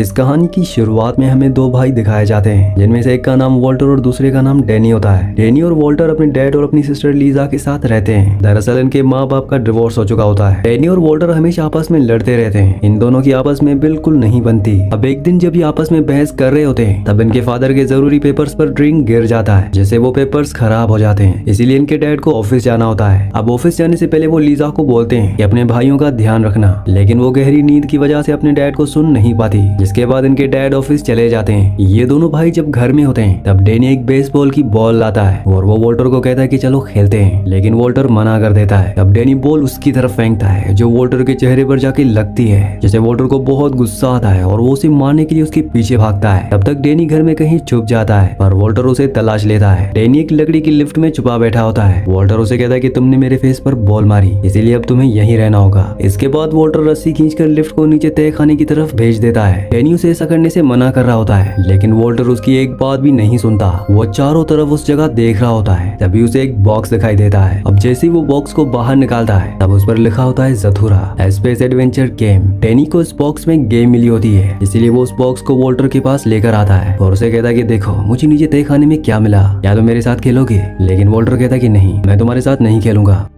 इस कहानी की शुरुआत में हमें दो भाई दिखाए जाते हैं, जिनमें से एक का नाम वॉल्टर और दूसरे का नाम डैनी होता है। डैनी और वॉल्टर अपने डैड और अपनी सिस्टर लीजा के साथ रहते हैं। दरअसल इनके माँ बाप का डिवोर्स हो चुका होता है। डैनी और वॉल्टर हमेशा आपस में लड़ते रहते हैं। इन दोनों की आपस में बिल्कुल नहीं बनती। अब एक दिन जब ये आपस में बहस कर रहे होते हैं, तब इनके फादर के जरूरी पेपर्स पर ड्रिंक गिर जाता है, जिससे वो पेपर्स खराब हो जाते हैं। इसीलिए इनके डैड को ऑफिस जाना होता है। अब ऑफिस जाने से पहले वो लीजा को बोलते हैं कि अपने भाइयों का ध्यान रखना, लेकिन वो गहरी नींद की वजह से अपने डैड को सुन नहीं पाती। जिसके बाद इनके डैड ऑफिस चले जाते हैं। ये दोनों भाई जब घर में होते हैं, तब डैनी एक बेसबॉल की बॉल लाता है और वो वॉल्टर को कहता है कि चलो खेलते हैं, लेकिन वॉल्टर मना कर देता है। तब डैनी बॉल उसकी तरफ फेंकता है, जो वॉल्टर के चेहरे पर जाके लगती है, जिससे वॉल्टर को बहुत गुस्सा आता है और वो उसे मारने के लिए उसके पीछे भागता है। तब तक डैनी घर में कहीं छुप जाता है और वॉल्टर उसे तलाश लेता है। डैनी एक लकड़ी की लिफ्ट में छुपा बैठा होता है। वॉल्टर उसे कहता है कि तुमने मेरे फेस पर बॉल मारी, इसीलिए अब तुम्हें यहीं रहना होगा। इसके बाद वॉल्टर रस्सी खींचकर लिफ्ट को नीचे तय खाने की तरफ भेज देता है। डैनी उसे ऐसा करने से मना कर रहा होता है, लेकिन वॉल्टर उसकी एक बात भी नहीं सुनता। वो चारों तरफ उस जगह देख रहा होता है। तभी उसे एक बॉक्स दिखाई देता है। अब जैसे ही वो बॉक्स को बाहर निकालता है, तब उस पर लिखा होता है ज़थूरा स्पेस एडवेंचर गेम। डैनी को इस बॉक्स में गेम मिली होती है, इसीलिए वो उस बॉक्स को वॉल्टर के पास लेकर आता है और उसे कहता है कि देखो मुझे नीचे तय खाने में क्या मिला, या तो मेरे साथ खेलोगे। लेकिन वॉल्टर कहता है कि नहीं, मैं तुम्हारे साथ नहीं खेलूंगा।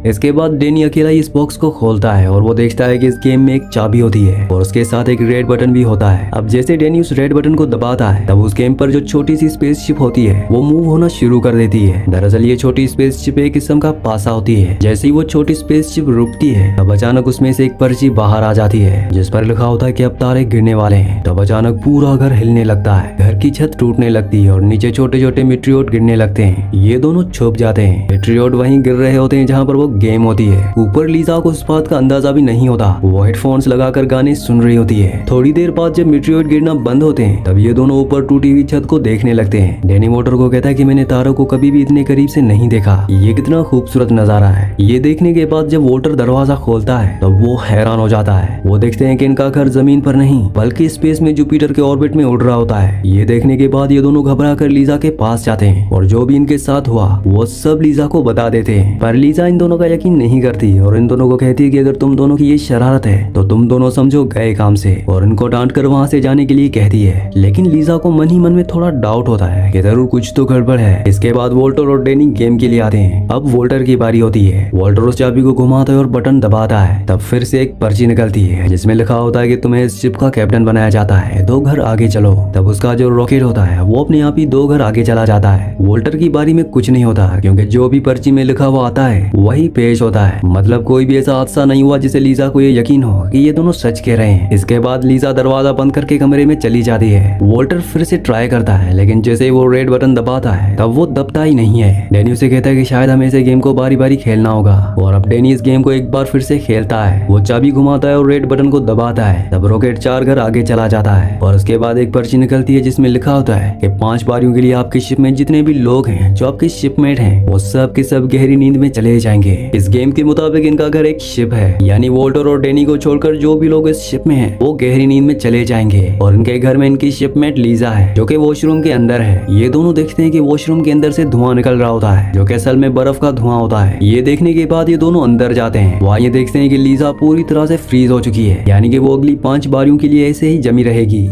इसके बाद डैनी अकेला इस बॉक्स को खोलता है और वो देखता है कि इस गेम में एक चाबी होती है और उसके साथ एक रेड बटन भी होता है। अब जैसे डैनी उस रेड बटन को दबाता है, तब उस गेम पर जो छोटी सी स्पेसशिप होती है वो मूव होना शुरू कर देती है। दरअसल ये छोटी स्पेसशिप एक किस्म का पासा होती है। जैसे ही वो छोटी स्पेसशिप रुकती है, तब अचानक उसमें से एक पर्ची बाहर आ जाती है, जिस पर लिखा होता है कि अब तारे गिरने वाले हैं। तब अचानक पूरा घर हिलने लगता है, घर की छत टूटने लगती है और नीचे छोटे छोटे मेट्रियोट गिरने लगते हैं। ये दोनों छुप जाते हैं। मेट्रियोट वहीं गिर रहे होते हैं जहाँ पर वो गेम होती है। ऊपर लीजा को इस बात का अंदाजा भी नहीं होता। वो हेडफोन्स लगाकर गाने सुन रही होती है। थोड़ी देर बाद जब मेट्रियोट गिरना बंद होते हैं, तब ये दोनों ऊपर टूटी हुई छत को देखने लगते हैं। डैनी वॉल्टर को कहता है कि मैंने तारों को कभी भी इतने करीब से नहीं देखा, ये कितना खूबसूरत नजारा है। ये देखने के बाद जब वॉल्टर दरवाजा खोलता है, तब वो हैरान हो जाता है। वो देखते हैं कि इनका घर जमीन पर नहीं बल्कि स्पेस में जुपिटर के ऑर्बिट में उड़ रहा होता है। ये देखने के बाद ये दोनों घबरा कर लीजा के पास जाते हैं और जो भी इनके साथ हुआ वो सब लीजा को बता देते हैं। पर लीजा इन दोनों का यकीन नहीं करती और इन दोनों को कहती है कि अगर तुम दोनों की ये शरारत है तो तुम दोनों समझो गए काम से, और इनको डांट कर वहाँ से जाने के लिए कहती है। लेकिन लीजा को मन ही मन में थोड़ा डाउट होता है कि जरूर कुछ तो गड़बड़ है। इसके बाद वॉल्टर और डैनी गेम के लिए आते हैं। अब वॉल्टर की बारी होती है। वॉल्टर उस चाबी को घुमाता है और बटन दबाता है। तब फिर से एक पर्ची निकलती है, जिसमें लिखा होता है कि तुम्हें इस शिप का कैप्टन बनाया जाता है, 2 घर आगे चलो। तब उसका जो रॉकेट होता है वो अपने आप ही 2 घर आगे चला जाता है। वॉल्टर की बारी में कुछ नहीं होता, क्योंकि जो भी पर्ची में लिखा हुआ आता है वही पेश होता है। मतलब कोई भी ऐसा हादसा नहीं हुआ जिसे लीजा को ये यकीन हो कि ये दोनों सच कह रहे हैं। इसके बाद लीजा दरवाजा बंद करके कमरे में चली जाती है। वॉल्टर फिर से ट्राई करता है, लेकिन जैसे ही वो रेड बटन दबाता है, तब वो दबता ही नहीं है। डैनी उसे कहता है कि शायद हमें इस गेम को बारी बारी खेलना होगा, और अब डैनी इस गेम को एक बार फिर से खेलता है। वो चाबी घुमाता है और रेड बटन को दबाता है। तब रॉकेट 4 घर आगे चला जाता है और उसके बाद एक पर्ची निकलती है, जिसमें लिखा होता है कि 5 बारियों के लिए आपकी शिप में जितने भी लोग हैं जो आपके शिपमेट हैं, वो सब के सब गहरी नींद में चले जाएंगे। इस गेम के मुताबिक इनका घर एक शिप है, यानी वॉल्टर और डैनी को छोड़कर जो भी लोग इस शिप में हैं वो गहरी नींद में चले जाएंगे। और इनके घर में इनकी शिपमेट लीजा है, जो कि वॉशरूम के अंदर है। ये दोनों देखते हैं कि वॉशरूम के अंदर से धुआं निकल रहा होता है, जो कि असल में बर्फ का धुआं होता है। ये देखने के बाद ये दोनों अंदर जाते हैं। वहाँ ये देखते हैं कि लीजा पूरी तरह से फ्रीज हो चुकी है, यानी कि वो अगली 5 बारियों के लिए ऐसे ही जमी रहेगी।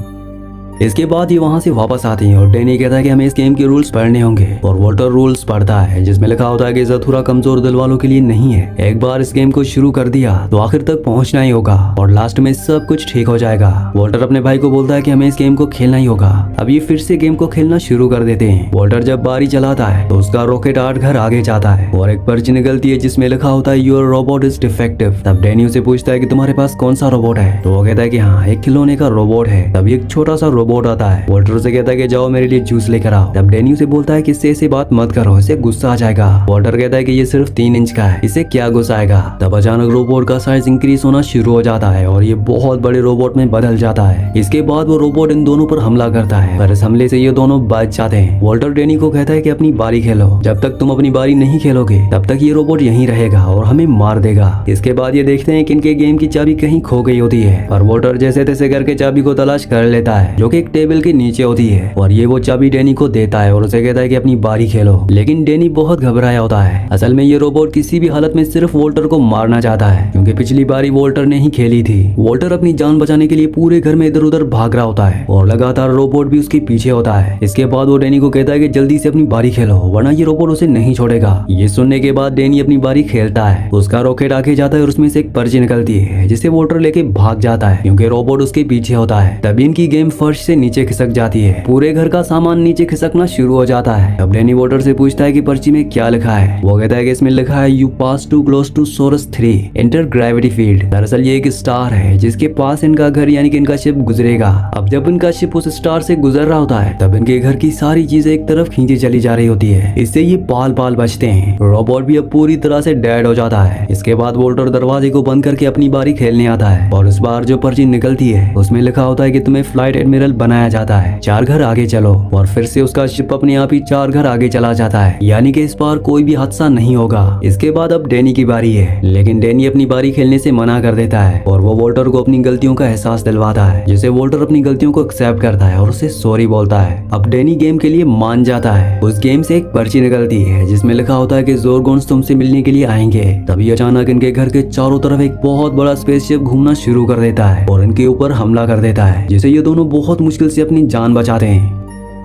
इसके बाद ये वहाँ से वापस आती हैं और डैनी कहता है कि हमें इस गेम के रूल्स पढ़ने होंगे, और वॉल्टर रूल्स पढ़ता है, जिसमें लिखा होता है कि ज़थूरा कमजोर दिल वालों के लिए नहीं है। एक बार इस गेम को शुरू कर दिया तो आखिर तक पहुँचना ही होगा और लास्ट में सब कुछ ठीक हो जाएगा। वॉल्टर अपने भाई को बोलता है कि हमें इस गेम को खेलना ही होगा। अब ये फिर से गेम को खेलना शुरू कर देते हैं। वॉल्टर जब बारी चलाता है तो उसका रॉकेट 8 घर आगे जाता है और एक पर्ची निकलती है, जिसमें लिखा होता है योर रोबोट इज डिफेक्टिव। तब डैनी उसे पूछता है कि तुम्हारे पास कौन सा रोबोट है, तो वो कहता है कि हाँ, एक खिलौने का रोबोट है। तब एक छोटा सा रोबोट आता है। वॉल्टर से कहता है कि जाओ मेरे लिए जूस लेकर आओ। तब डैनी उसे बोलता है कि इससे ऐसी बात मत करो, इसे गुस्सा आ जाएगा। वॉल्टर कहता है कि ये सिर्फ 3 इंच का है, इसे क्या गुस्सा आएगा। तब अचानक रोबोट का साइज इंक्रीज होना शुरू हो जाता है और ये बहुत बड़े रोबोट में बदल जाता है। इसके बाद वो रोबोट इन दोनों पर हमला करता है, पर इस हमले से ये दोनों बच जाते हैं। वॉल्टर डैनी को कहता है कि अपनी बारी खेलो, जब तक तुम अपनी बारी नहीं खेलोगे तब तक ये रोबोट यहीं रहेगा और हमें मार देगा। इसके बाद ये देखते हैं कि इनके गेम की चाबी कहीं खो गई होती है, और वॉल्टर जैसे तैसे करके चाबी को तलाश कर लेता है, जो कि के एक टेबल के नीचे होती है और ये वो चाबी डैनी को देता है और उसे कहता है कि अपनी बारी खेलो। लेकिन डैनी बहुत घबराया होता है। असल में ये रोबोट किसी भी हालत में सिर्फ वोल्टर को मारना चाहता है, क्योंकि पिछली बारी वोल्टर ने ही खेली थी। वोल्टर अपनी जान बचाने के लिए पूरे घर में इधर उधर भाग रहा होता है और लगातार रोबोट भी उसके पीछे होता है। इसके बाद वो डैनी को कहता है कि जल्दी से अपनी बारी खेलो वरना ये रोबोट उसे नहीं छोड़ेगा। ये सुनने के बाद डैनी अपनी बारी खेलता है। उसका रॉकेट आगे जाता है और उसमें से एक पर्ची निकलती है जिसे वोल्टर लेके भाग जाता है, क्योंकि रोबोट उसके पीछे होता है। तभी इनकी गेम फर्श से नीचे खिसक जाती है। पूरे घर का सामान नीचे खिसकना शुरू हो जाता है। अब डैनी वोल्टर से पूछता है कि पर्ची में क्या लिखा है। वो कहता है कि इसमें लिखा है you pass too close to Soros 3 enter gravity field. दरअसल ये एक स्टार है जिसके पास इनका घर यानी कि इनका शिप गुजरेगा। अब जब इनका शिप उस स्टार से गुजर रहा होता है तब इनके घर की सारी चीजें एक तरफ खींची चली जा रही होती है। इससे ये पाल पाल बचते हैं। रोबोट भी अब पूरी तरह से डेड हो जाता है। इसके बाद वोल्टर दरवाजे को बंद करके अपनी बारी खेलने आता है और इस बार जो पर्ची निकलती है उसमें लिखा होता है कि तुम्हें फ्लाइट एडमिरल बनाया जाता है, 4 घर आगे चलो। और फिर से उसका शिप अपने आप ही 4 घर आगे चला जाता है, यानी कि इस बार कोई भी हादसा नहीं होगा। इसके बाद अब डैनी की बारी है, लेकिन डैनी अपनी बारी खेलने से मना कर देता है और वो वोल्टर को अपनी गलतियों का एहसास दिलवाता है, जिसे वोल्टर अपनी गलतियों को एक्सेप्ट करता है और उसे सॉरी बोलता है। अब डैनी गेम के लिए मान जाता है। उस गेम से एक पर्ची निकलती है जिसमें लिखा होता है कि ज़ोरगोन्स तुमसे मिलने के लिए आएंगे। तभी अचानक इनके घर के चारों तरफ एक बहुत बड़ा स्पेसशिप घूमना शुरू कर देता है और इनके ऊपर हमला कर देता है, जिसे ये दोनों बहुत मुश्किल से अपनी जान बचाते हैं।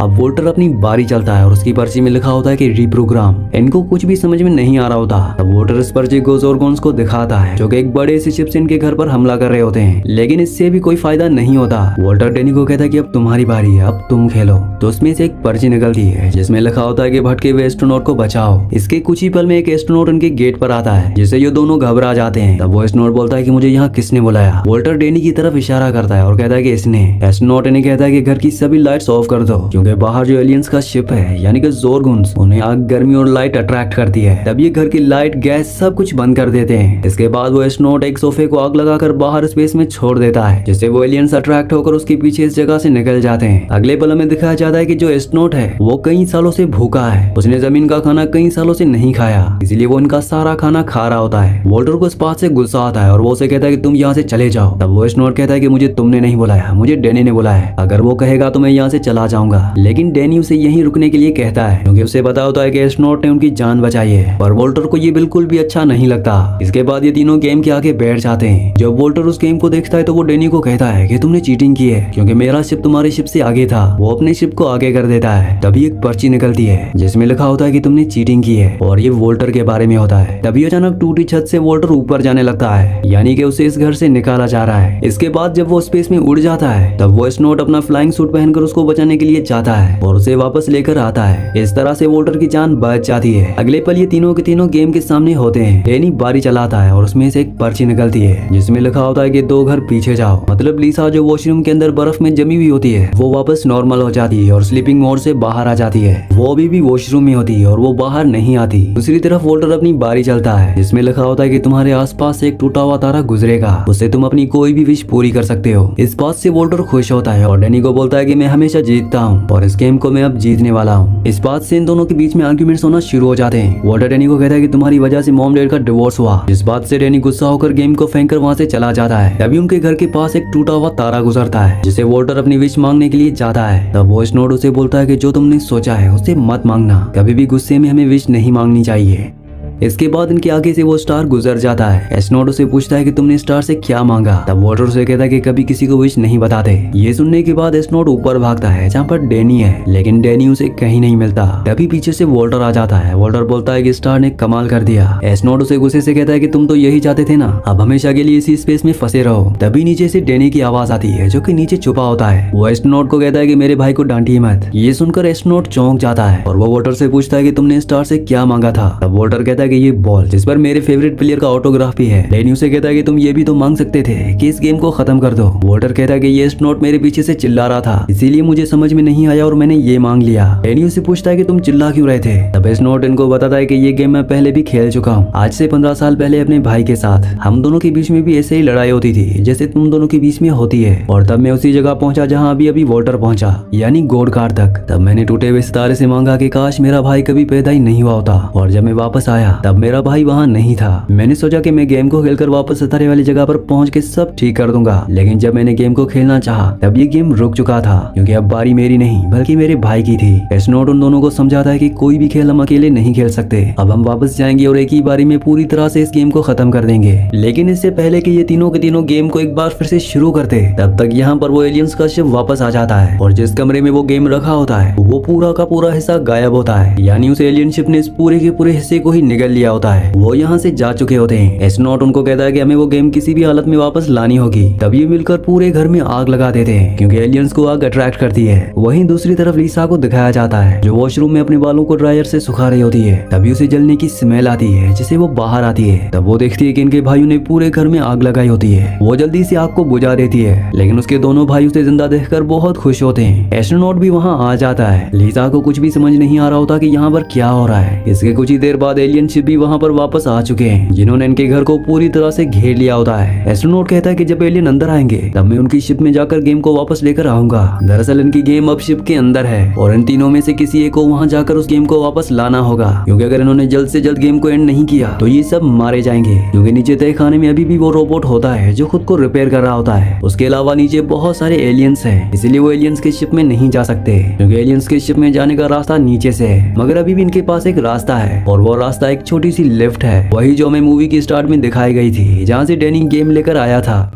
अब वोल्टर अपनी बारी चलता है और उसकी पर्ची में लिखा होता है कि रिप्रोग्राम। इनको कुछ भी समझ में नहीं आ रहा होता। अब वोल्टर इस पर्ची को ज़ोरगोन्स को दिखाता है जो कि एक बड़े से शिप से इनके घर पर हमला कर रहे होते हैं, लेकिन इससे भी कोई फायदा नहीं होता। वोल्टर डैनी को कहता है कि अब तुम्हारी बारी है, अब तुम खेलो। तो उसमें से एक पर्ची निकलती है जिसमें लिखा होता है कि भटके हुए एस्ट्रोनॉट को बचाओ। इसके कुछ ही पल में एक एस्ट्रोनॉट इनके गेट पर आता है, जिससे ये दोनों घबरा जाते हैं। तब वो एस्ट्रोनॉट बोलता है कि मुझे यहाँ किसने बुलाया। वोल्टर डैनी की तरफ इशारा करता है और कहता है कि इसने। एस्ट्रोनॉट इन्हें कहता है कि घर की सभी लाइट्स ऑफ कर दो, क्योंकि बाहर जो एलियंस का शिप है यानी कि ज़ोरगोन्स, उन्हें आग, गर्मी और लाइट अट्रैक्ट करती है। तब ये घर की लाइट, गैस सब कुछ बंद कर देते हैं। इसके बाद वो एस्ट्रोनॉट एक सोफे को आग लगाकर बाहर स्पेस में छोड़ देता है, जिससे वो एलियंस अट्रैक्ट होकर उसके पीछे इस जगह से निकल जाते हैं। अगले पल में दिखाया जाता है कि जो एस्ट्रोनॉट है वो कई सालों से भूखा है। उसने जमीन का खाना कई सालों से नहीं खाया, इसलिए वो इनका सारा खाना खा रहा होता है। वोल्टर को इस बात से गुस्सा आता है और वो उसे कहता है कि तुम यहाँ से चले जाओ। तब वो एस्ट्रोनॉट कहता है कि मुझे तुमने नहीं बुलाया, मुझे डैनी ने बुलाया। अगर वो कहेगा तो मैं यहाँ से चला जाऊंगा। लेकिन डैनी उसे यहीं रुकने के लिए कहता है, क्योंकि उसे पता होता है कि एस्ट्रोनॉट ने उनकी जान बचाई है। पर वोल्टर को ये बिल्कुल भी अच्छा नहीं लगता। इसके बाद ये तीनों गेम के आगे बैठ जाते हैं। जब वोल्टर उस गेम को देखता है तो वो डैनी को कहता है कि तुमने चीटिंग की है, क्योंकि मेरा शिप तुम्हारे शिप से आगे था। वो अपने शिप को आगे कर देता है। तभी एक पर्ची निकलती है जिसमें लिखा होता है कि तुमने चीटिंग की है और ये वोल्टर के बारे में होता है। तभी अचानक टूटी छत से वोल्टर ऊपर जाने लगता है, यानी कि उसे इस घर से निकाला जा रहा है। इसके बाद जब वो स्पेस में उड़ जाता है तब वो एस्ट्रोनॉट अपना फ्लाइंग सूट पहनकर उसको बचाने के लिए जाता है और उसे वापस लेकर आता है। इस तरह से वोल्टर की जान बच जाती है। अगले पल ये तीनों के तीनों गेम के सामने होते हैं। डैनी बारी चलाता है और उसमें से एक पर्ची निकलती है जिसमें लिखा होता है कि 2 घर पीछे जाओ। मतलब लिसा जो वॉशरूम के अंदर बर्फ में जमी हुई होती है वो वापस नॉर्मल हो जाती है और स्लीपिंग मोड से बाहर आ जाती है। वो अभी भी वॉशरूम में होती है और वो बाहर नहीं आती। दूसरी तरफ वोल्टर अपनी बारी चलता है जिसमें लिखा होता है कि तुम्हारे आसपास से एक टूटा हुआ तारा गुजरेगा, उससे तुम अपनी कोई भी विश पूरी कर सकते हो। इस बात से वोल्टर खुश होता है और डैनी को बोलता है कि मैं हमेशा जीतता हूँ और इस गेम को मैं अब जीतने वाला हूँ। इस बात से इन दोनों के बीच में आर्ग्यूमेंट्स होना शुरू हो जाते हैं। वोल्टर डैनी को कहता है कि तुम्हारी वजह से मॉम डैड का डिवोर्स हुआ। इस बात से डैनी गुस्सा होकर गेम को फेंक कर वहाँ से चला जाता है। तभी उनके घर के पास एक टूटा हुआ तारा गुजरता है जिसे वोल्टर अपनी विश मांगने के लिए जाता है। तब वो एस्ट्रोनॉट उसे बोलता है कि जो तुमने सोचा है उसे मत मांगना, कभी भी गुस्से में हमें विश नहीं मांगनी चाहिए। इसके बाद इनके आगे से वो स्टार गुजर जाता है। एस्ट्रोनॉट उसे पूछता है कि तुमने स्टार से क्या मांगा। तब वोल्टर उसे कहता है कि कभी किसी को विश नहीं बताते। ये सुनने के बाद एस्ट्रोनॉट ऊपर भागता है जहाँ पर डैनी है, लेकिन डैनी उसे कहीं नहीं मिलता। तभी पीछे से वोल्टर आ जाता है। वोल्टर बोलता है कि स्टार ने कमाल कर दिया। एस्ट्रोनॉट उसे गुस्से से कहता है कि तुम तो यही चाहते थे ना, अब हमेशा के लिए इसी स्पेस में फंसे रहो। तभी नीचे से डैनी की आवाज आती है जो कि नीचे छुपा होता है। वो एस्ट्रोनॉट को कहता है कि मेरे भाई को डांटिए मत। ये सुनकर एस्ट्रोनॉट चौंक जाता है और वो वोल्टर से पूछता है कि तुमने स्टार से क्या मांगा था। तब वोल्टर कहता है कि ये बॉल जिस पर मेरे फेवरेट प्लेयर का ऑटोग्राफ भी है। डैनी उसे कहता है कि तुम ये भी तो मांग सकते थे कि इस गेम को खत्म कर दो। वोल्टर कहता है कि ये एस्ट्रोनॉट मेरे पीछे से चिल्ला रहा था, इसीलिए मुझे समझ में नहीं आया और मैंने ये मांग लिया। डैनी उसे पूछता है कि तुम चिल्ला क्यों रहे थे। तब एस्ट्रोनॉट इनको बताता है कि ये गेम मैं पहले भी खेल चुका हूँ, आज से 15 साल पहले अपने भाई के साथ। हम दोनों के बीच में भी ऐसे ही लड़ाई होती थी जैसे तुम दोनों के बीच में होती है। और तब मैं उसी जगह पहुंचा जहाँ अभी अभी वोल्टर पहुंचा, यानी गोडकार तक। तब मैंने टूटे हुए सितारे से मांगा कि काश मेरा भाई कभी पैदा ही नहीं हुआ होता। और जब मैं वापस आया तब मेरा भाई वहाँ नहीं था। मैंने सोचा कि मैं गेम को खेलकर वापस सितारे वाली जगह पर पहुंच के सब ठीक कर दूंगा, लेकिन जब मैंने गेम को खेलना चाहा तब ये गेम रुक चुका था, क्योंकि अब बारी मेरी नहीं बल्कि मेरे भाई की थी। स्नोड उन दोनों को समझाता है कि कोई भी खेल हम अकेले नहीं खेल सकते, अब हम वापस जाएंगे और एक ही बारी में पूरी तरह से इस गेम को खत्म कर देंगे। लेकिन इससे पहले कि ये तीनों के तीनों गेम को एक बार फिर से शुरू करते, तब तक यहाँ पर वो एलियंस का शिप वापस आ जाता है और जिस कमरे में वो गेम रखा होता है वो पूरा का पूरा हिस्सा गायब होता है, यानी उस एलियन शिप ने इस पूरे के पूरे हिस्से को ही निगल लिया होता है। वो यहाँ से जा चुके होते हैं। स्नोड उनको कहता है कि हमें वो गेम किसी भी हालत में वापस लानी होगी। तब ये मिलकर पूरे घर में आग लगा देते हैं, क्योंकि एलियंस को आग अट्रैक्ट करती है। वहीं दूसरी तरफ लिसा को दिखाया जाता है जो वॉशरूम में अपने बालों को ड्रायर से सुखा रही होती है। तभी उसे जलने की स्मेल आती है, जिसे वो बाहर आती है। तब वो देखती है कि इनके भाइयों ने पूरे घर में आग लगाई होती है। वो जल्दी से आग को बुझा देती है, लेकिन उसके दोनों भाई उसे जिंदा देखकर बहुत खुश होते हैं। एस्ट्रोनॉट भी वहाँ आ जाता है। लिसा को कुछ भी समझ नहीं आ रहा होता कि यहाँ पर क्या हो रहा है। इसके कुछ ही देर बाद एलियन शिप भी वहाँ पर वापस आ चुके हैं, जिन्होंने इनके घर को पूरी तरह से घेर लिया होता है। एस्ट्रोनॉट कहता है कि जब एलियन अंदर आएंगे तब मैं उनकी शिप में जाकर गेम को वापस लेकर आऊंगा। दरअसल इनकी गेम अब शिप के अंदर है और इन तीनों में से किसी एक को वहाँ जाकर उस गेम को वापस लाना होगा, क्योंकि अगर इन्होंने जल्द से जल्द गेम को एंड नहीं किया तो ये सब मारे जाएंगे। क्योंकि नीचे तय खाने में अभी भी वो रोबोट होता है जो खुद को रिपेयर कर रहा होता है। उसके अलावा नीचे बहुत सारे एलियंस हैं, इसीलिए वो एलियंस के शिप में नहीं जा सकते, क्योंकि एलियंस के शिप में जाने का रास्ता नीचे से है। मगर अभी भी इनके पास एक रास्ता है और वो रास्ता एक छोटी सी लिफ्ट है, वही जो हमें मूवी की स्टार्ट में दिखाई गई थी, जहाँ से डैनी गेम लेकर आया था।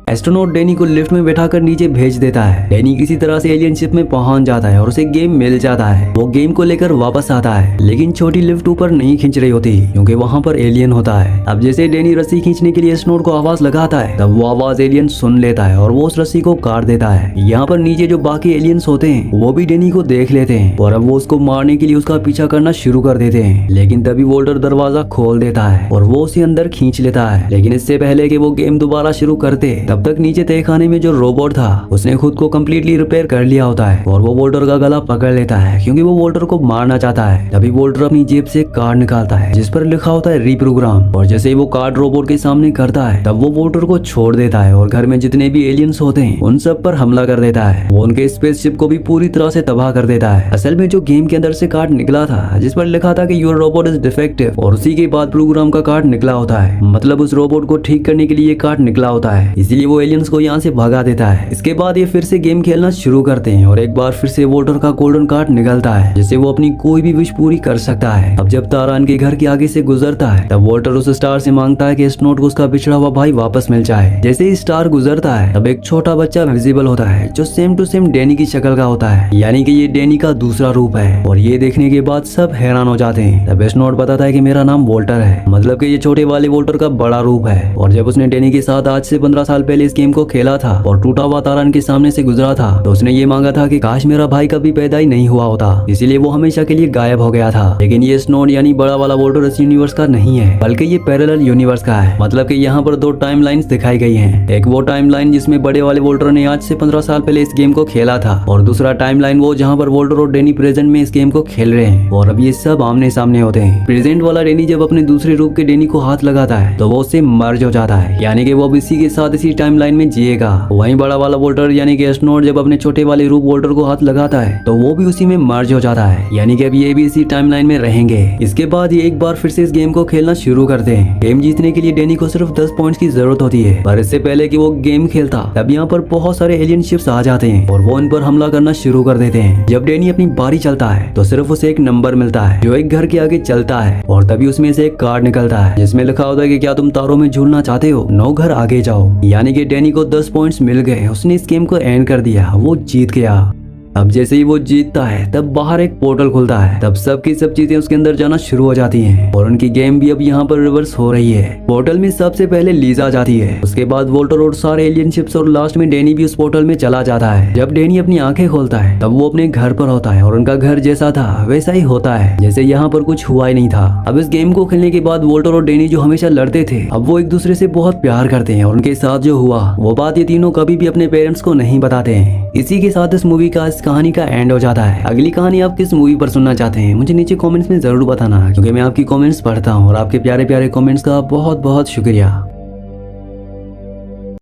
एस्ट्रोनॉट डैनी को लिफ्ट में बैठाकर नीचे भेज देता है। डैनी किसी तरह से एलियन शिप में पहुंच जाता है और उसे गेम मिल जाता है। वो गेम को लेकर वापस आता है, लेकिन छोटी लिफ्ट ऊपर नहीं खींच रही होती, क्योंकि वहाँ पर एलियन होता है। अब जैसे डैनी रस्सी खींचने के लिए एस्ट्रोनॉट को आवाज लगाता है, तब वो आवाज एलियन सुन लेता है और वो उस रस्सी को काट देता है। यहाँ पर नीचे जो बाकी एलियंस होते हैं वो भी डैनी को देख लेते हैं और अब वो उसको मारने के लिए उसका पीछा करना शुरू कर देते हैं। लेकिन तभी वोल्टर दरवाजा खोल देता है और वो उसे अंदर खींच लेता है। लेकिन इससे पहले कि वो गेम दोबारा शुरू करते, तब तक नीचे तय में जो रोबोट था उसने खुद को कम्प्लीटली रिपेयर कर लिया होता है और वो वोल्टर का गला पकड़ लेता है, क्योंकि वो वोल्टर को मारना चाहता है। तभी वोल्टर अपनी जेब से कार्ड निकालता है जिस पर लिखा होता है रीप्रोग्राम, और जैसे ही वो कार्ड रोबोट के सामने करता है तब वो वोल्टर को छोड़ देता है और घर में जितने भी एलियंस होते हैं उन सब पर हमला कर देता है। वो उनके स्पेसशिप को भी पूरी तरह से तबाह कर देता है। असल में जो गेम के अंदर से कार्ड निकला था जिस पर लिखा था कि योर रोबोट इज डिफेक्टिव, और उसी के बाद प्रोग्राम का कार्ड निकला होता है। मतलब उस रोबोट को ठीक करने के लिए ये कार्ड निकला होता है, इसीलिए वो एलियंस को यहाँ से भगा देता है। इसके बाद ये फिर से गेम खेलना शुरू करते हैं और एक बार फिर से वोल्टर का गोल्डन कार्ड निकलता है, जिससे वो अपनी कोई भी विश पूरी कर सकता है। अब जब तारा इनके घर के आगे से गुजरता है तब वोल्टर उस स्टार से मांगता है कि एस्ट्रोनॉट को उसका बिछड़ा हुआ भाई वापस मिल जाए। जैसे ही स्टार गुजरता है तब एक छोटा बच्चा विजिबल होता है जो सेम टू सेम डैनी की शक्ल का होता है, यानी कि ये डैनी का दूसरा रूप है। और ये देखने के बाद सब हैरान हो जाते हैं। तब एस्ट्रोनॉट बताता है कि मेरा नाम वोल्टर है, मतलब कि ये छोटे वाले वोल्टर का बड़ा रूप है। और जब उसने डैनी के साथ आज से 15 साल पहले इस गेम को खेला था और टूटा हुआ तारा इनके सामने से गुजरा था, तो उसने ये मांगा था कि काश मेरा भाई कभी पैदा ही नहीं हुआ होता, इसीलिए वो हमेशा के लिए गायब हो गया था। लेकिन ये स्नोड यानी बड़ा वाला वोल्टर इस यूनिवर्स का नहीं है, बल्कि ये पैरेलल यूनिवर्स का है। मतलब कि यहाँ पर दो टाइम लाइन्स दिखाई गई हैं। एक वो टाइम लाइन जिसमें बड़े वाले वोल्टर ने आज से 15 साल पहले इस गेम को खेला था, और दूसरा टाइम लाइन वो जहाँ पर वोल्टर और डैनी प्रेजेंट में इस गेम को खेल रहे हैं और अब ये सब आमने सामने होते हैं। प्रेजेंट वाला डैनी जब अपने दूसरे रूप के डैनी को हाथ लगाता है तो वो उससे मर्ज हो जाता है, यानी कि वो अब इसी के साथ इसी टाइम लाइन में जिएगा। वहीं बड़ा वाला वोल्टर यानी कि एस्ट्रोनॉट जब अपने छोटे वाले रूप वोल्टर को हाथ लगाता है तो वो भी उसी में मर्ज हो जाता है, यानी कि अब ये भी इसी टाइमलाइन में रहेंगे। इसके बाद ये एक बार फिर से इस गेम को खेलना शुरू करते हैं। गेम जीतने के लिए डैनी को सिर्फ 10 पॉइंट्स की जरूरत होती है, पर इससे पहले कि वो गेम खेलता तब यहाँ पर बहुत सारे एलियन शिप्स आ जाते हैं और वो इन पर हमला करना शुरू कर देते हैं। जब डैनी अपनी बारी चलता है तो सिर्फ उसे एक नंबर मिलता है जो एक घर के आगे चलता है, और तभी उसमें से एक कार्ड निकलता है जिसमें लिखा होता है कि क्या तुम तारों में झूलना चाहते हो, 9 घर आगे जाओ। यानी कि डैनी को 10 पॉइंट्स मिल गए, उसने इस गेम को एंड कर दिया, वो जीत गया। अब जैसे ही वो जीतता है तब बाहर एक पोर्टल खुलता है, तब सब की सब चीजें उसके अंदर जाना शुरू हो जाती हैं और उनकी गेम भी अब यहाँ पर रिवर्स हो रही है। पोर्टल में सबसे पहले लीजा जाती है, उसके बाद वोल्टर और सारे एलियन शिप्स, और लास्ट में डैनी भी उस पोर्टल में चला जाता है। जब डैनी अपनी आंखें खोलता है तब वो अपने घर पर होता है और उनका घर जैसा था वैसा ही होता है, जैसे यहाँ पर कुछ हुआ ही नहीं था। अब इस गेम को खेलने के बाद वोल्टर और डैनी जो हमेशा लड़ते थे अब वो एक दूसरे से बहुत प्यार करते हैं, और उनके साथ जो हुआ वो बात ये तीनों कभी भी अपने पेरेंट्स को नहीं बताते हैं। इसी के साथ इस मूवी का, इस कहानी का एंड जाता है। अगली कहानी आप किस मूवी पर सुनना चाहते हैं मुझे नीचे कमेंट्स में जरूर बताना, क्योंकि मैं आपकी कमेंट्स पढ़ता हूँ और आपके प्यारे प्यारे कमेंट्स का बहुत बहुत शुक्रिया।